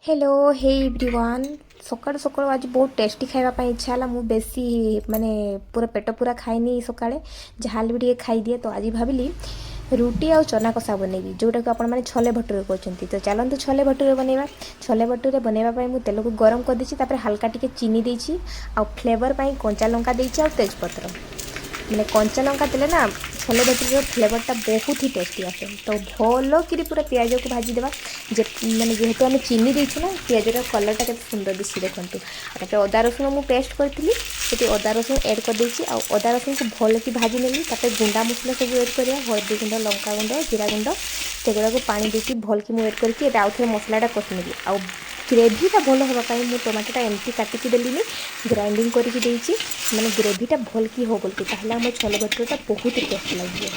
Hello hey everyone. सकाळु सकाळु आज बहुत tasty खाइबा इच्छा है। मुझे बेसी माने पूरा पेट पूरा खाइनी सकाळे जहाँ भी टे खाई दिए। तो आज भाविली रुटी और चना कषा बनैबी जोटा को आपण छोले भटूरे कहते। तो चलते छोले भटूरे बनैबा। छोले भटूरे बनैबा मुझे तेल को गरम कर देछि, तापर हल्का टिके चीनी देछि आ फ्लेवर पाई कंचा लंका देछि आ तेजपत्र। मैंने कंचा लंका देले ना छोले भटूरे फ्लेवरटा बहुत ही टेस्टी आसे। तो भल कि पूरा पियाज को भाजीदेवा जे मैंने जेहेतु आम चीनी देछु ना पियाजर कलरटा के सुंदर दिशि देखूँ। तापर अदा रसुण मुझे पेस्ट करी से अदा रसुण एड कर अदा रसुण को भल कि भाजी नेली। तापर गुंडा मसला सब एड करा हल्दी गुंड लंका गुंड जीरा गुंड सेगुड़ा को पानी देती भल कि मुझे एड करके आउ थे मसलाटा कषि नेली। आ ग्रेवीटा भल हाँपाई मुझे टमाटोटा एमती काटिकी देली ग्राइंडिंग करके मैंने ग्रेवीटा भल कि हो बोलती ताहले आम छोले भटूरेटा बहुत ही टेस्ट लगे।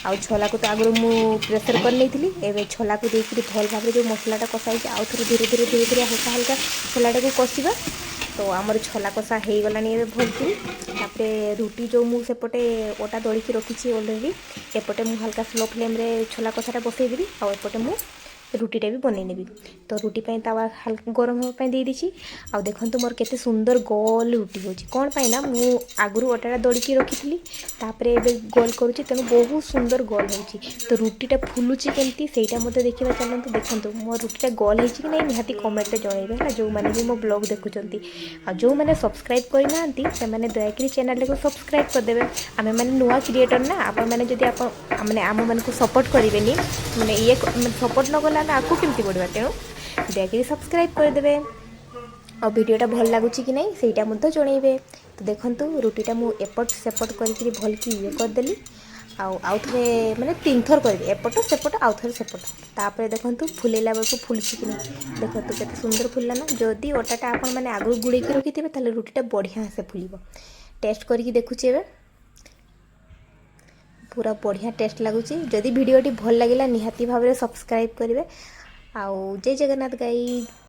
आउ छोला को तो आगु मुझे प्रेसर कर नहीं एवं छोला को देकर भल भाव जो मसलाटा कषाई आउ थे धीरे धीरे धीरे धीरे हल्का हल्का छोलाटा को कषा। तो आमर छोला कषा हो गलानी भल कि रुटी जो मुझेपटे अटा दलिकी रखी अलरेडी एपटे मुझे हल्का स्लो फ्लेम छोला कषाटा बसईदेवी आउपटे मुझे रुटीटा भी बनई नेबी। तो रुटी तावा हल्का गरम होगा दे दीची। आ देखो मोर केते सुंदर गोल रुटी होची कौन पाई ना मु आगुरु अटाटा दलिकी रखी थी तापरे एबे गोल करूची तेणु बहुत सुंदर गोल होची। तो रुटीटा फुलुची केमती सेटा मते देखिबा चलंतु। देखंतु मो रुटीटा गोल होची कि नै निहाती कमेंट रे जणाइबे हला जो माने भी मो ब्लॉग देखुचंती। आ जो माने सब्सक्राइब करि नांती से माने दयाकरी चैनल को सब्सक्राइब कर देबे। आमे माने नुवा क्रिएटर ना आपण माने जदि आपण माने आम मन को सपोर्ट करिवेनी माने ये सपोर्ट न गला ना आकु केमती बढ़िबा तेणु दयाकरी सब्सक्राइब करदेवे। और वीडियोटा भल लगुच कि नहीं सेटा मध्य जनइबे। तो देखंतु रुटीटा मु एपट सेपट करके भल कि ये करदेली आउ थे मैंने 3 थर कर एपट सेपट आउ थे सेपट। तापर देखंतु फुलेला बेलू फुलुची कि नहीं देखंतु केते सुंदर फुलला ना। जदि अटाटा आपण माने आगु गुड़ेकी रखिथे ताले रुटीटा बढ़िया से फुलिबो। टेस्ट करके देखुची एबे पूरा बढ़िया टेस्ट लगुच। जदि वीडियोटी भल लगिला निहाती भाव में सब्सक्राइब करेंगे। आउ जय जगन्नाथ गाई।